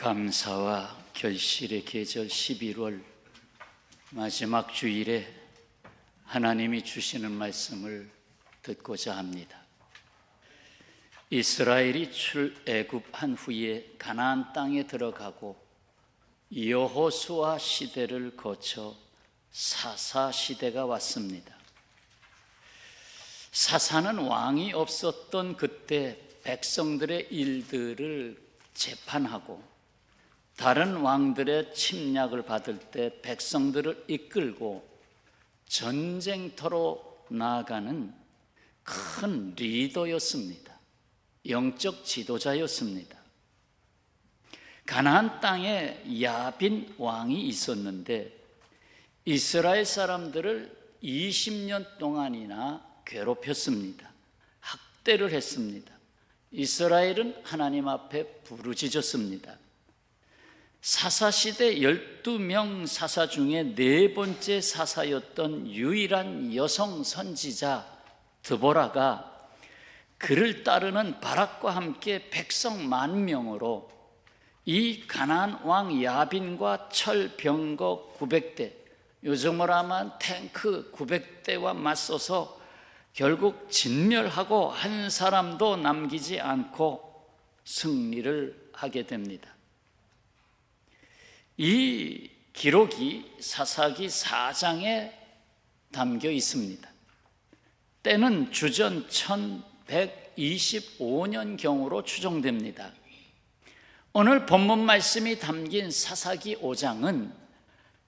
감사와 결실의 계절 11월 마지막 주일에 하나님이 주시는 말씀을 듣고자 합니다. 이스라엘이 출애굽한 후에 가나안 땅에 들어가고 여호수아 시대를 거쳐 사사 시대가 왔습니다. 사사는 왕이 없었던 그때 백성들의 일들을 재판하고 다른 왕들의 침략을 받을 때 백성들을 이끌고 전쟁터로 나아가는 큰 리더였습니다. 영적 지도자였습니다. 가나안 땅에 야빈 왕이 있었는데 이스라엘 사람들을 20년 동안이나 괴롭혔습니다. 학대를 했습니다. 이스라엘은 하나님 앞에 부르짖었습니다. 사사시대 12명 사사 중에 네 번째 사사였던 유일한 여성 선지자 드보라가 그를 따르는 바락과 함께 백성 10,000명으로 이 가나안 왕 야빈과 철병거 900대, 요즘으로 하면 탱크 900대와 맞서서 결국 진멸하고 한 사람도 남기지 않고 승리를 하게 됩니다. 이 기록이 사사기 4장에 담겨 있습니다. 때는 주전 1125년경으로 추정됩니다. 오늘 본문 말씀이 담긴 사사기 5장은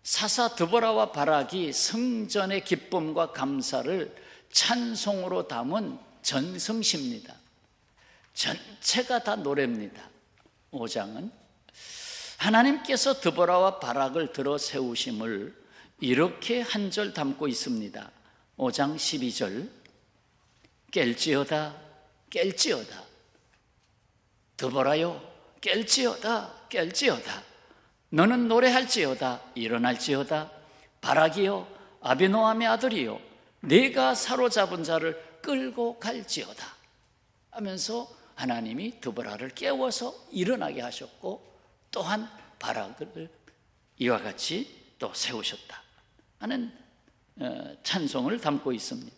사사 드보라와 바락이 성전의 기쁨과 감사를 찬송으로 담은 전승시입니다. 전체가 다 노래입니다. 5장은 하나님께서 드보라와 바락을 들어 세우심을 이렇게 한 절 담고 있습니다. 5장 12절 깰지어다 깰지어다 드보라요 깰지어다 깰지어다 너는 노래할지어다 일어날지어다 바락이요 아비노함의 아들이요 네가 사로잡은 자를 끌고 갈지어다 하면서 하나님이 드보라를 깨워서 일어나게 하셨고 또한 바락을 이와 같이 또 세우셨다 하는 찬송을 담고 있습니다.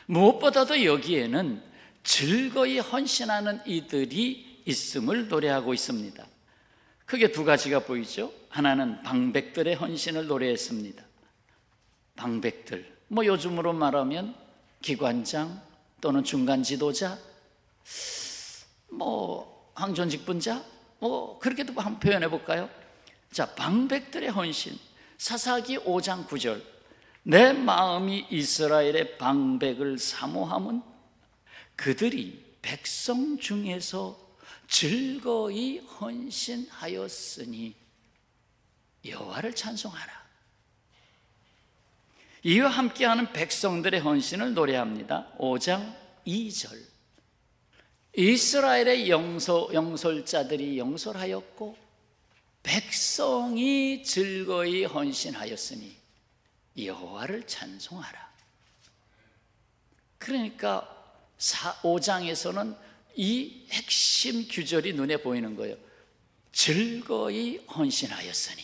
무엇보다도 여기에는 즐거이 헌신하는 이들이 있음을 노래하고 있습니다. 크게 두 가지가 보이죠. 하나는 방백들의 헌신을 노래했습니다. 방백들, 요즘으로 말하면 기관장 또는 중간 지도자, 황존직분자, 그렇게도 한번 표현해 볼까요? 자, 방백들의 헌신. 사사기 5장 9절 내 마음이 이스라엘의 방백을 사모함은 그들이 백성 중에서 즐거이 헌신하였으니 여호와를 찬송하라. 이와 함께하는 백성들의 헌신을 노래합니다. 5장 2절 이스라엘의 영솔자들이 영솔하였고 백성이 즐거이 헌신하였으니 여호와를 찬송하라. 그러니까 5장에서는 이 핵심 규절이 눈에 보이는 거예요. 즐거이 헌신하였으니.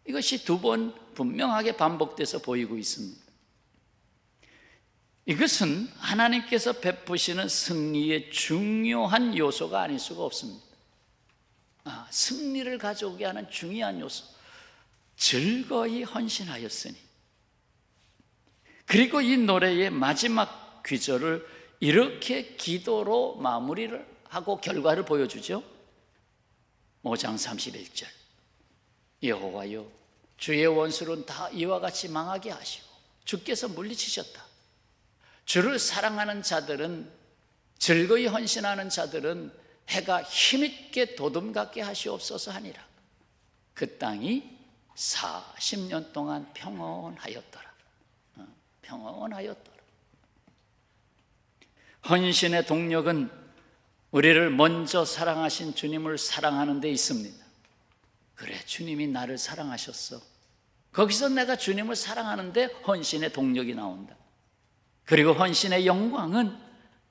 이것이 두 번 분명하게 반복돼서 보이고 있습니다. 이것은 하나님께서 베푸시는 승리의 중요한 요소가 아닐 수가 없습니다. 승리를 가져오게 하는 중요한 요소, 즐거이 헌신하였으니. 그리고 이 노래의 마지막 귀절을 이렇게 기도로 마무리를 하고 결과를 보여주죠. 5장 31절 여호와여 주의 원수는 다 이와 같이 망하게 하시고 주께서 물리치셨다. 주를 사랑하는 자들은, 즐거이 헌신하는 자들은 해가 힘있게 도둠같게 하시옵소서 하니라. 그 땅이 40년 동안 평온하였더라. 평온하였더라. 헌신의 동력은 우리를 먼저 사랑하신 주님을 사랑하는 데 있습니다. 그래, 주님이 나를 사랑하셨어. 거기서 내가 주님을 사랑하는데 헌신의 동력이 나온다. 그리고 헌신의 영광은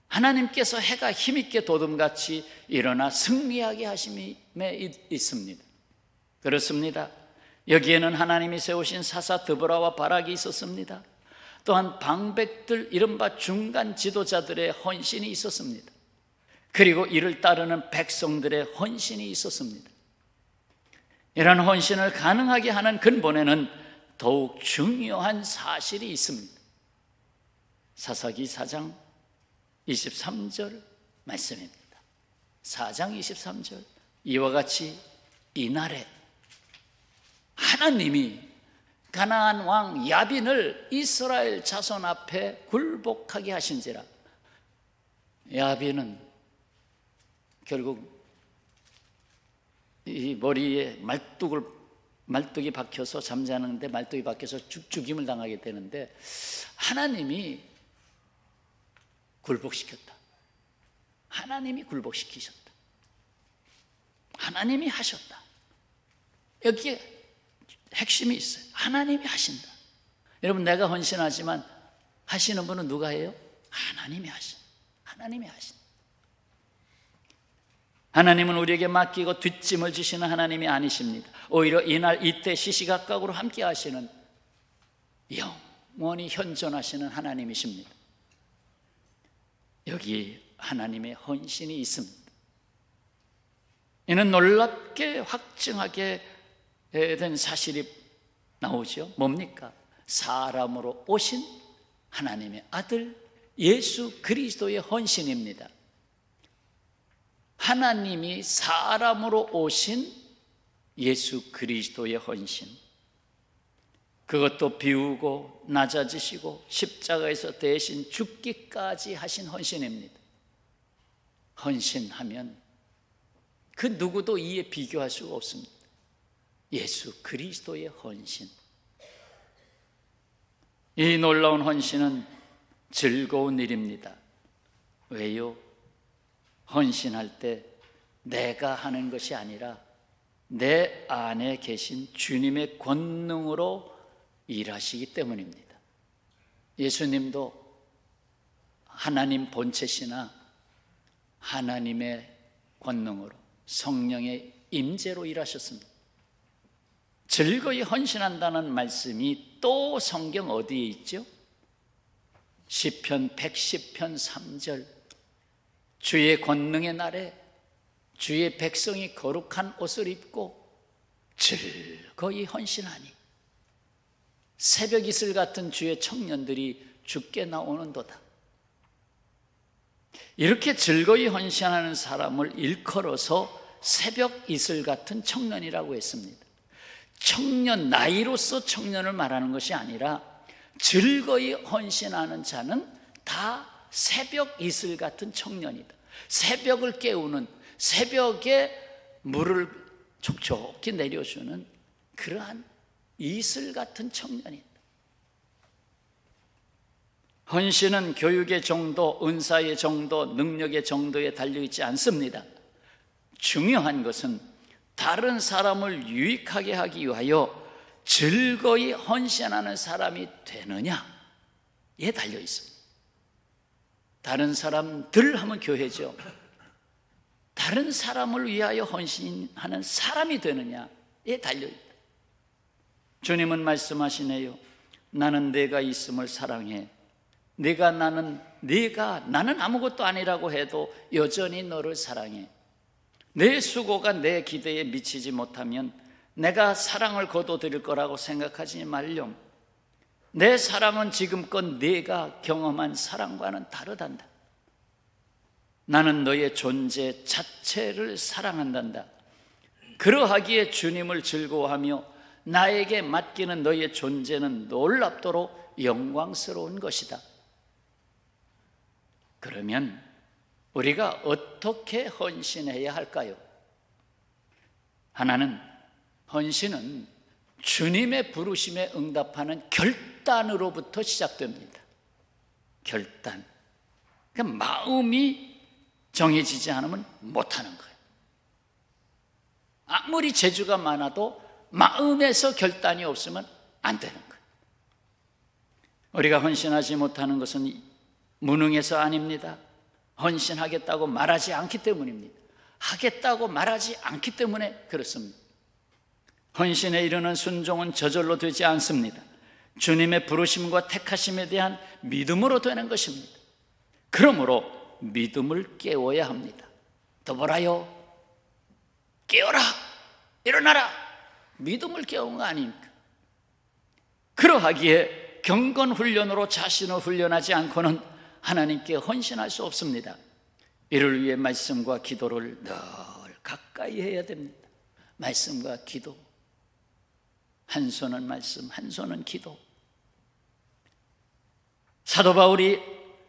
하나님께서 해가 힘있게 도둠같이 일어나 승리하게 하심에 있습니다. 그렇습니다. 여기에는 하나님이 세우신 사사 드보라와 바락이 있었습니다. 또한 방백들, 이른바 중간 지도자들의 헌신이 있었습니다. 그리고 이를 따르는 백성들의 헌신이 있었습니다. 이런 헌신을 가능하게 하는 근본에는 더욱 중요한 사실이 있습니다. 사사기 4장 23절 말씀입니다. 4장 23절, 이와 같이 이날에 하나님이 가나안 왕 야빈을 이스라엘 자손 앞에 굴복하게 하신지라. 야빈은 결국 이 머리에 말뚝이 박혀서 잠자는데 말뚝이 박혀서 죽임을 당하게 되는데, 하나님이 굴복시켰다. 하나님이 굴복시키셨다. 하나님이 하셨다. 여기에 핵심이 있어요. 하나님이 하신다. 여러분, 내가 헌신하지만 하시는 분은 누가 해요? 하나님이 하신다. 하나님이 하신다. 하나님은 우리에게 맡기고 뒷짐을 지시는 하나님이 아니십니다. 오히려 이날 이때 시시각각으로 함께 하시는, 영원히 현존하시는 하나님이십니다. 여기 하나님의 헌신이 있습니다. 이는 놀랍게 확증하게 된 사실이 나오죠. 뭡니까? 사람으로 오신 하나님의 아들 예수 그리스도의 헌신입니다. 하나님이 사람으로 오신 예수 그리스도의 헌신, 그것도 비우고 낮아지시고 십자가에서 대신 죽기까지 하신 헌신입니다. 헌신하면 그 누구도 이에 비교할 수가 없습니다. 예수 그리스도의 헌신, 이 놀라운 헌신은 즐거운 일입니다. 왜요? 헌신할 때 내가 하는 것이 아니라 내 안에 계신 주님의 권능으로 일하시기 때문입니다. 예수님도 하나님 본체시나 하나님의 권능으로, 성령의 임재로 일하셨습니다. 즐거이 헌신한다는 말씀이 또 성경 어디에 있죠? 시편 110편 3절, 주의 권능의 날에 주의 백성이 거룩한 옷을 입고 즐거이 헌신하니 새벽 이슬 같은 주의 청년들이 주께 나오는도다. 이렇게 즐거이 헌신하는 사람을 일컬어서 새벽 이슬 같은 청년이라고 했습니다. 청년, 나이로서 청년을 말하는 것이 아니라 즐거이 헌신하는 자는 다 새벽 이슬 같은 청년이다. 새벽을 깨우는, 새벽에 물을 촉촉히 내려주는 그러한 이슬 같은 청년이다. 헌신은 교육의 정도, 은사의 정도, 능력의 정도에 달려있지 않습니다. 중요한 것은 다른 사람을 유익하게 하기 위하여 즐거이 헌신하는 사람이 되느냐에 달려 있습니다. 다른 사람들 하면 교회죠. 다른 사람을 위하여 헌신하는 사람이 되느냐에 달려있다. 주님은 말씀하시네요. 나는 내가 있음을 사랑해. 나는 아무것도 아니라고 해도 여전히 너를 사랑해. 내 수고가 내 기대에 미치지 못하면 내가 사랑을 거둬들일 거라고 생각하지 말렴. 내 사랑은 지금껏 네가 경험한 사랑과는 다르단다. 나는 너의 존재 자체를 사랑한단다. 그러하기에 주님을 즐거워하며 나에게 맡기는 너의 존재는 놀랍도록 영광스러운 것이다. 그러면 우리가 어떻게 헌신해야 할까요? 하나는, 헌신은 주님의 부르심에 응답하는 결단으로부터 시작됩니다. 결단. 그러니까 마음이 정해지지 않으면 못하는 거예요. 아무리 재주가 많아도 마음에서 결단이 없으면 안 되는 거예요. 우리가 헌신하지 못하는 것은 무능해서 아닙니다. 헌신하겠다고 말하지 않기 때문입니다. 하겠다고 말하지 않기 때문에 그렇습니다. 헌신에 이르는 순종은 저절로 되지 않습니다. 주님의 부르심과 택하심에 대한 믿음으로 되는 것입니다. 그러므로 믿음을 깨워야 합니다. 더불어요, 깨어라, 일어나라. 믿음을 깨운 거 아닙니까? 그러하기에 경건 훈련으로 자신을 훈련하지 않고는 하나님께 헌신할 수 없습니다. 이를 위해 말씀과 기도를 늘 가까이 해야 됩니다. 말씀과 기도, 한 손은 말씀, 한 손은 기도. 사도 바울이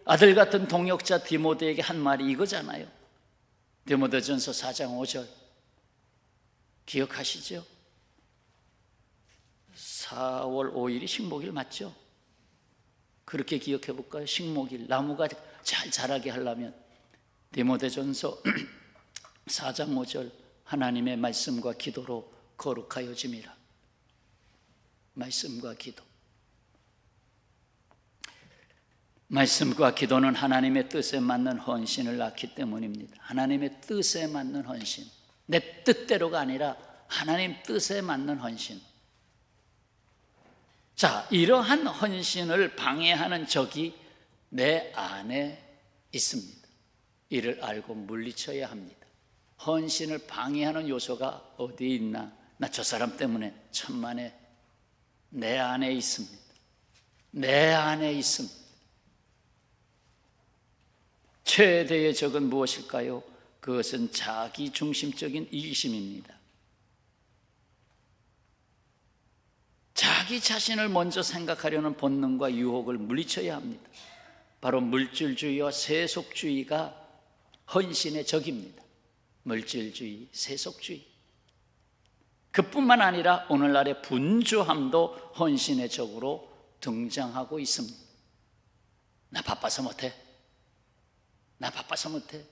아들 같은 동역자 디모데에게 한 말이 이거잖아요. 디모데전서 4장 5절 기억하시죠? 4월 5일이 식목일 맞죠? 그렇게 기억해 볼까요? 식목일, 나무가 잘 자라게 하려면 디모데전서 4장 5절 하나님의 말씀과 기도로 거룩하여짐이라. 말씀과 기도. 말씀과 기도는 하나님의 뜻에 맞는 헌신을 낳기 때문입니다. 하나님의 뜻에 맞는 헌신, 내 뜻대로가 아니라 하나님 뜻에 맞는 헌신. 자, 이러한 헌신을 방해하는 적이 내 안에 있습니다. 이를 알고 물리쳐야 합니다. 헌신을 방해하는 요소가 어디에 있나? 나 저 사람 때문에 천만에 내 안에 있습니다. 내 안에 있습니다. 최대의 적은 무엇일까요? 그것은 자기 중심적인 이기심입니다. 자기 자신을 먼저 생각하려는 본능과 유혹을 물리쳐야 합니다. 바로 물질주의와 세속주의가 헌신의 적입니다. 물질주의, 세속주의. 그뿐만 아니라 오늘날의 분주함도 헌신의 적으로 등장하고 있습니다. 나 바빠서 못해. 나 바빠서 못해.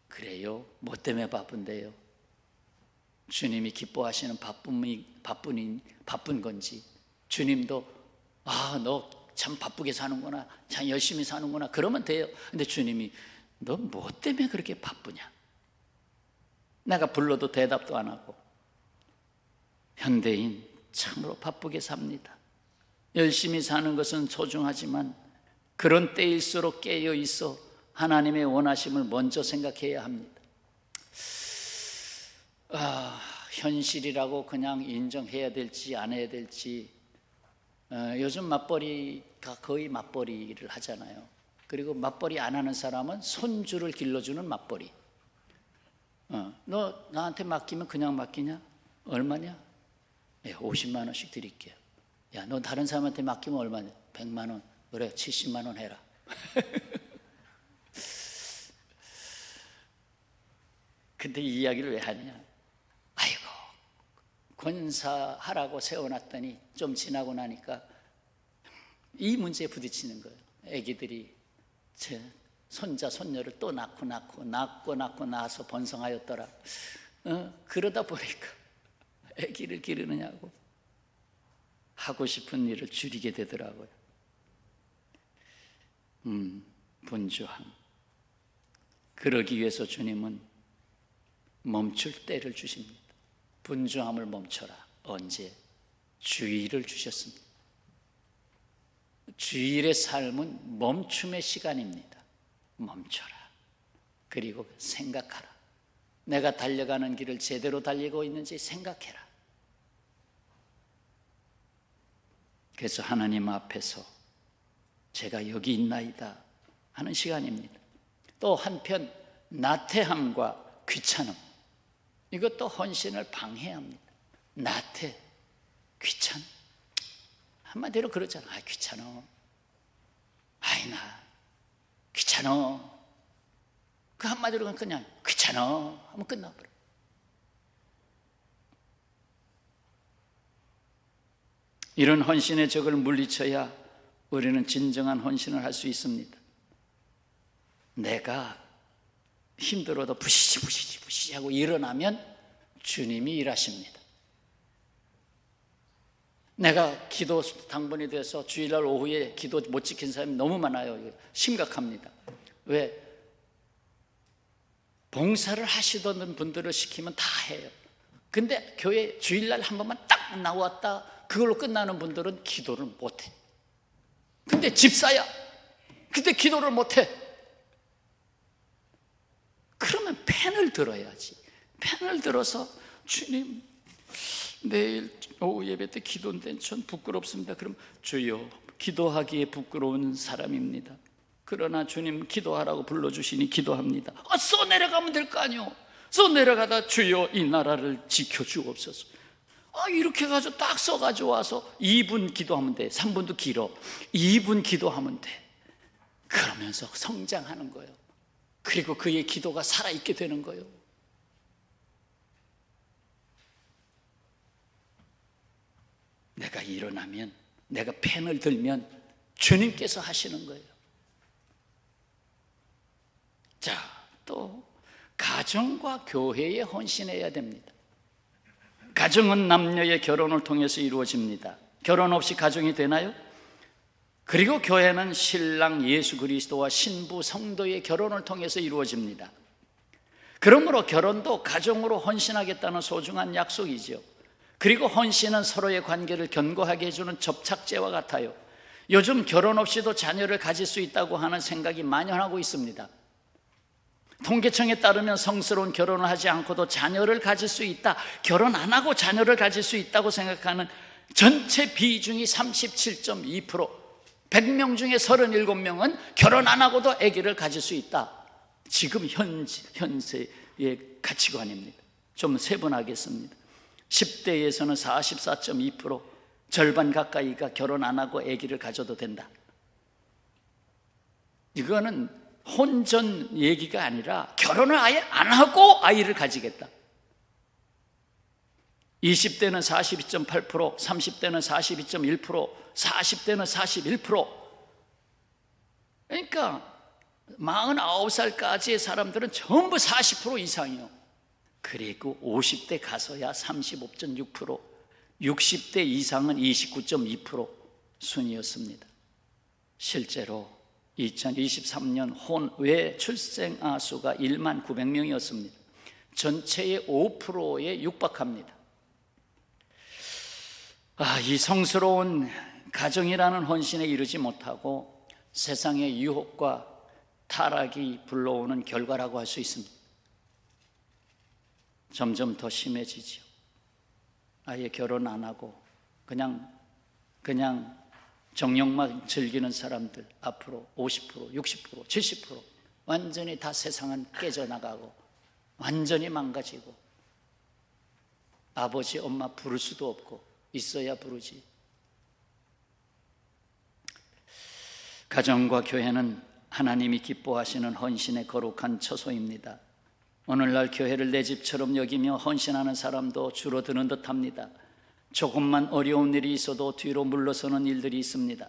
그래요? 뭐 때문에 바쁜데요? 주님이 기뻐하시는 바쁜 건지, 주님도 너 참 바쁘게 사는구나, 참 열심히 사는구나, 그러면 돼요. 근데 주님이 너 뭐 때문에 그렇게 바쁘냐? 내가 불러도 대답도 안 하고. 현대인 참으로 바쁘게 삽니다. 열심히 사는 것은 소중하지만 그런 때일수록 깨어 있어 하나님의 원하심을 먼저 생각해야 합니다. 현실이라고 그냥 인정해야 될지 안 해야 될지. 요즘 맞벌이가 거의 맞벌이를 하잖아요. 그리고 맞벌이 안 하는 사람은 손주를 길러주는 맞벌이. 너 나한테 맡기면 그냥 맡기냐? 얼마냐? 50만 원씩 드릴게요. 야, 너 다른 사람한테 맡기면 얼마냐? 100만 원. 그래, 70만 원 해라. 근데 이 이야기를 왜 하느냐? 아이고, 권사하라고 세워놨더니 좀 지나고 나니까 이 문제에 부딪히는 거예요. 애기들이 제 손자, 손녀를 또 낳고 낳아서 번성하였더라. 그러다 보니까 애기를 기르느냐고 하고 싶은 일을 줄이게 되더라고요. 분주함. 그러기 위해서 주님은 멈출 때를 주십니다. 분주함을 멈춰라. 언제? 주일을 주셨습니다. 주일의 삶은 멈춤의 시간입니다. 멈춰라. 그리고 생각하라. 내가 달려가는 길을 제대로 달리고 있는지 생각해라. 그래서 하나님 앞에서 제가 여기 있나이다 하는 시간입니다. 또 한편 나태함과 귀찮음, 이것도 헌신을 방해합니다. 나태, 귀찮. 한마디로 그러잖아. 귀찮어. 나 귀찮어. 그 한마디로 그냥 귀찮어 하면 끝나버려. 이런 헌신의 적을 물리쳐야 우리는 진정한 헌신을 할 수 있습니다. 내가 힘들어도 부시시 하고 일어나면 주님이 일하십니다. 내가 기도 당번이 돼서 주일날 오후에 기도 못 지킨 사람이 너무 많아요. 심각합니다. 왜? 봉사를 하시던 분들을 시키면 다 해요. 근데 교회 주일날 한 번만 딱 나왔다 그걸로 끝나는 분들은 기도를 못해. 근데 집사야, 근데 기도를 못해. 그러면 펜을 들어야지. 펜을 들어서 주님, 내일 오후 예배 때 기도인데 전 부끄럽습니다. 그럼 주여, 기도하기에 부끄러운 사람입니다. 그러나 주님 기도하라고 불러주시니 기도합니다. 써 내려가면 될 거 아니요. 써 내려가다 주여 이 나라를 지켜주옵소서. 이렇게 가지고 딱 써가지고 와서 2분 기도하면 돼. 3분도 길어. 2분 기도하면 돼. 그러면서 성장하는 거예요. 그리고 그의 기도가 살아있게 되는 거예요. 내가 일어나면, 내가 펜을 들면 주님께서 하시는 거예요. 자, 또 가정과 교회에 헌신해야 됩니다. 가정은 남녀의 결혼을 통해서 이루어집니다. 결혼 없이 가정이 되나요? 그리고 교회는 신랑 예수 그리스도와 신부 성도의 결혼을 통해서 이루어집니다. 그러므로 결혼도 가정으로 헌신하겠다는 소중한 약속이죠. 그리고 헌신은 서로의 관계를 견고하게 해주는 접착제와 같아요. 요즘 결혼 없이도 자녀를 가질 수 있다고 하는 생각이 만연하고 있습니다. 통계청에 따르면 성스러운 결혼을 하지 않고도 자녀를 가질 수 있다, 결혼 안 하고 자녀를 가질 수 있다고 생각하는 전체 비중이 37.2%, 100명 중에 37명은 결혼 안 하고도 아기를 가질 수 있다. 지금 현세의 가치관입니다. 좀 세분하겠습니다. 10대에서는 44.2%, 절반 가까이가 결혼 안 하고 아기를 가져도 된다. 이거는 혼전 얘기가 아니라 결혼을 아예 안 하고 아이를 가지겠다. 20대는 42.8%, 30대는 42.1%, 40대는 41%. 그러니까 49살까지의 사람들은 전부 40% 이상이요. 그리고 50대 가서야 35.6%, 60대 이상은 29.2% 순이었습니다. 실제로 2023년 혼외 출생아 수가 1만 900명이었습니다. 전체의 5%에 육박합니다. 이 성스러운 가정이라는 헌신에 이르지 못하고 세상의 유혹과 타락이 불러오는 결과라고 할 수 있습니다. 점점 더 심해지죠. 아예 결혼 안 하고 그냥 정욕만 즐기는 사람들 앞으로 50%, 60%, 70% 완전히 다 세상은 깨져나가고 완전히 망가지고 아버지, 엄마 부를 수도 없고 있어야 부르지. 가정과 교회는 하나님이 기뻐하시는 헌신의 거룩한 처소입니다. 오늘날 교회를 내 집처럼 여기며 헌신하는 사람도 줄어드는 듯합니다. 조금만 어려운 일이 있어도 뒤로 물러서는 일들이 있습니다.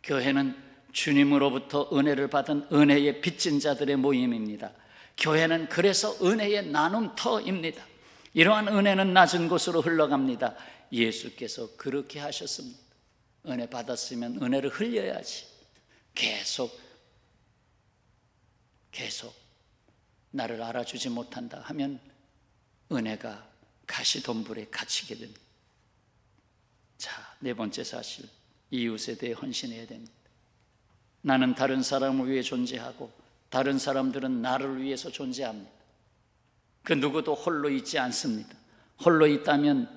교회는 주님으로부터 은혜를 받은 은혜의 빚진 자들의 모임입니다. 교회는 그래서 은혜의 나눔터입니다. 이러한 은혜는 낮은 곳으로 흘러갑니다. 예수께서 그렇게 하셨습니다. 은혜 받았으면 은혜를 흘려야지. 계속 나를 알아주지 못한다 하면 은혜가 가시덤불에 갇히게 됩니다. 자, 네 번째 사실, 이웃에 대해 헌신해야 됩니다. 나는 다른 사람을 위해 존재하고 다른 사람들은 나를 위해서 존재합니다. 그 누구도 홀로 있지 않습니다. 홀로 있다면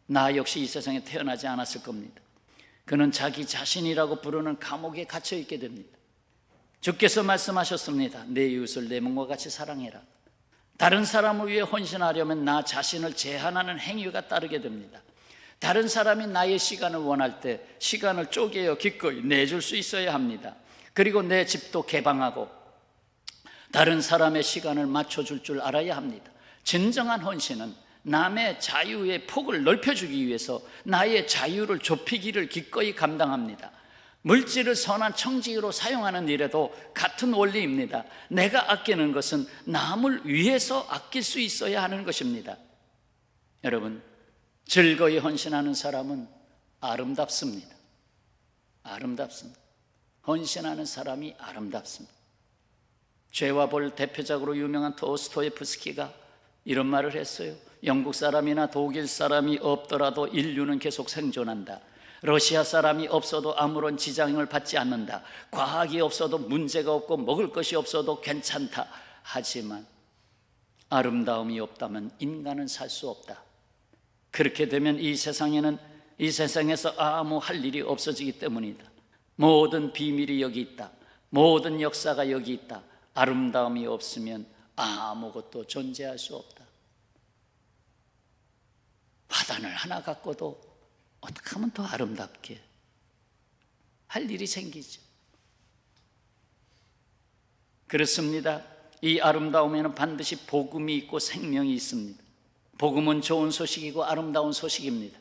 나 역시 이 세상에 태어나지 않았을 겁니다. 그는 자기 자신이라고 부르는 감옥에 갇혀 있게 됩니다. 주께서 말씀하셨습니다. 내 이웃을 내 몸과 같이 사랑해라. 다른 사람을 위해 헌신하려면 나 자신을 제한하는 행위가 따르게 됩니다. 다른 사람이 나의 시간을 원할 때 시간을 쪼개어 기꺼이 내줄 수 있어야 합니다. 그리고 내 집도 개방하고 다른 사람의 시간을 맞춰줄 줄 알아야 합니다. 진정한 헌신은 남의 자유의 폭을 넓혀주기 위해서 나의 자유를 좁히기를 기꺼이 감당합니다. 물질을 선한 청지기로 사용하는 일에도 같은 원리입니다. 내가 아끼는 것은 남을 위해서 아낄 수 있어야 하는 것입니다. 여러분, 즐거이 헌신하는 사람은 아름답습니다. 아름답습니다. 헌신하는 사람이 아름답습니다. 죄와 벌 대표작으로 유명한 도스토예프스키가 이런 말을 했어요. 영국 사람이나 독일 사람이 없더라도 인류는 계속 생존한다. 러시아 사람이 없어도 아무런 지장을 받지 않는다. 과학이 없어도 문제가 없고 먹을 것이 없어도 괜찮다. 하지만 아름다움이 없다면 인간은 살 수 없다. 그렇게 되면 이 세상에서 아무 할 일이 없어지기 때문이다. 모든 비밀이 여기 있다. 모든 역사가 여기 있다. 아름다움이 없으면 아무것도 존재할 수 없다. 화단을 하나 갖고도 어떻게 하면 더 아름답게 할 일이 생기죠. 그렇습니다. 이 아름다움에는 반드시 복음이 있고 생명이 있습니다. 복음은 좋은 소식이고 아름다운 소식입니다.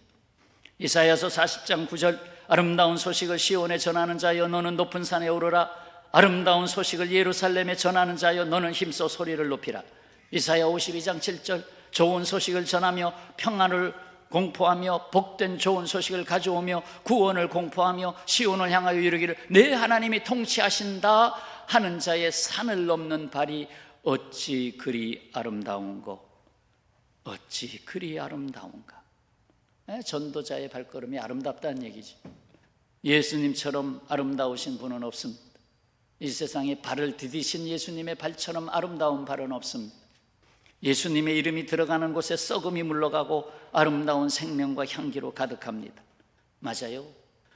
이사야서 40장 9절, 아름다운 소식을 시온에 전하는 자여 너는 높은 산에 오르라. 아름다운 소식을 예루살렘에 전하는 자여 너는 힘써 소리를 높이라. 이사야 52장 7절, 좋은 소식을 전하며 평안을 공포하며 복된 좋은 소식을 가져오며 구원을 공포하며 시온을 향하여 이르기를 내 하나님이 통치하신다 하는 자의 산을 넘는 발이 어찌 그리 아름다운고, 어찌 그리 아름다운가. 전도자의 발걸음이 아름답다는 얘기죠. 예수님처럼 아름다우신 분은 없습니다. 이 세상에 발을 디디신 예수님의 발처럼 아름다운 발은 없습니다. 예수님의 이름이 들어가는 곳에 썩음이 물러가고 아름다운 생명과 향기로 가득합니다. 맞아요.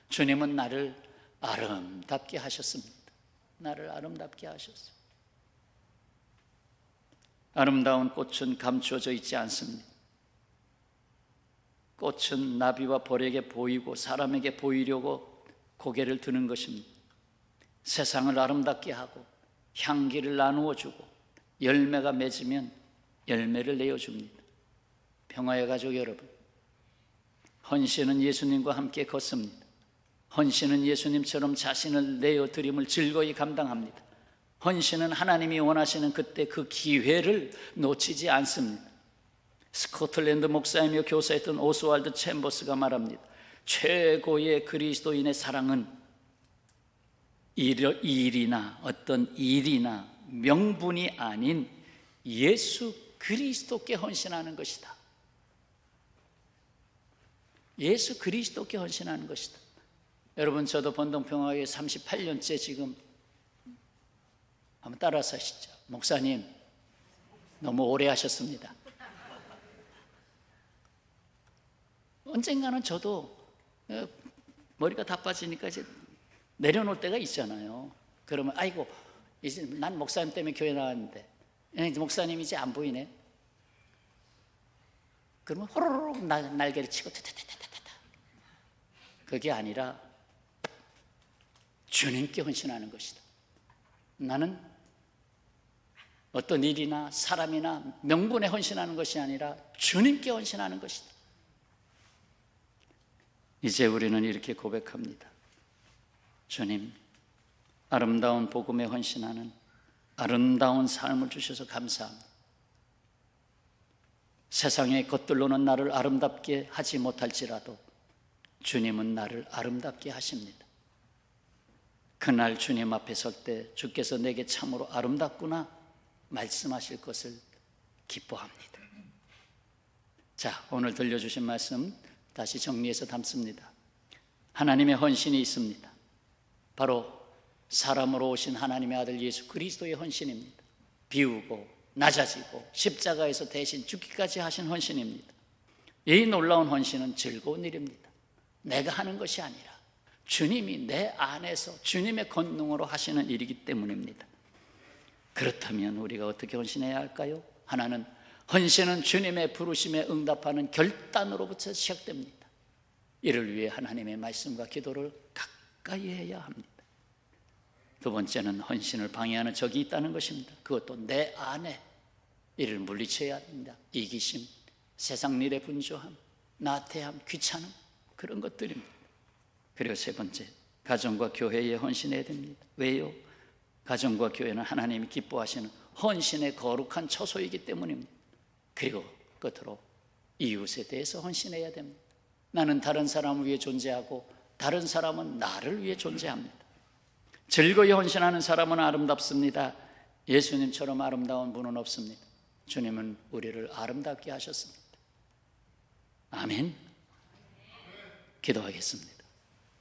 주님은 나를 아름답게 하셨습니다. 나를 아름답게 하셨어요. 아름다운 꽃은 감추어져 있지 않습니다. 꽃은 나비와 벌에게 보이고 사람에게 보이려고 고개를 드는 것입니다. 세상을 아름답게 하고 향기를 나누어 주고 열매가 맺으면 열매를 내어줍니다. 평화의 가족 여러분, 헌신은 예수님과 함께 걷습니다. 헌신은 예수님처럼 자신을 내어드림을 즐거이 감당합니다. 헌신은 하나님이 원하시는 그때 그 기회를 놓치지 않습니다. 스코틀랜드 목사이며 교사였던 오스왈드 챔버스가 말합니다. 최고의 그리스도인의 사랑은 일이나 어떤 일이나 명분이 아닌 예수 그리스도께 헌신하는 것이다. 예수 그리스도께 헌신하는 것이다. 여러분, 저도 본동평화교회 38년째 지금 한번 따라서 하시죠. 목사님 너무 오래 하셨습니다. 언젠가는 저도 머리가 다 빠지니까 이제 내려놓을 때가 있잖아요. 그러면 아이고 이제 난 목사님 때문에 교회 나왔는데 목사님이 이제 안 보이네. 그러면 호로록 날개를 치고 타타타타타타. 그게 아니라 주님께 헌신하는 것이다. 나는 어떤 일이나 사람이나 명분에 헌신하는 것이 아니라 주님께 헌신하는 것이다. 이제 우리는 이렇게 고백합니다. 주님, 아름다운 복음에 헌신하는 아름다운 삶을 주셔서 감사합니다. 세상의 것들로는 나를 아름답게 하지 못할지라도 주님은 나를 아름답게 하십니다. 그날 주님 앞에 설 때 주께서 내게 참으로 아름답구나 말씀하실 것을 기뻐합니다. 자, 오늘 들려주신 말씀 다시 정리해서 담습니다. 하나님의 헌신이 있습니다. 바로 사람으로 오신 하나님의 아들 예수 그리스도의 헌신입니다. 비우고 낮아지고 십자가에서 대신 죽기까지 하신 헌신입니다. 이 놀라운 헌신은 즐거운 일입니다. 내가 하는 것이 아니라 주님이 내 안에서 주님의 권능으로 하시는 일이기 때문입니다. 그렇다면 우리가 어떻게 헌신해야 할까요? 하나는 헌신은 주님의 부르심에 응답하는 결단으로부터 시작됩니다. 이를 위해 하나님의 말씀과 기도를 가까이 해야 합니다. 두 번째는 헌신을 방해하는 적이 있다는 것입니다. 그것도 내 안에 이를 물리쳐야 합니다. 이기심, 세상 일의 분주함, 나태함, 귀찮음, 그런 것들입니다. 그리고 세 번째, 가정과 교회에 헌신해야 됩니다. 왜요? 가정과 교회는 하나님이 기뻐하시는 헌신의 거룩한 처소이기 때문입니다. 그리고 끝으로 이웃에 대해서 헌신해야 됩니다. 나는 다른 사람을 위해 존재하고 다른 사람은 나를 위해 존재합니다. 즐거이 헌신하는 사람은 아름답습니다. 예수님처럼 아름다운 분은 없습니다. 주님은 우리를 아름답게 하셨습니다. 아멘. 기도하겠습니다.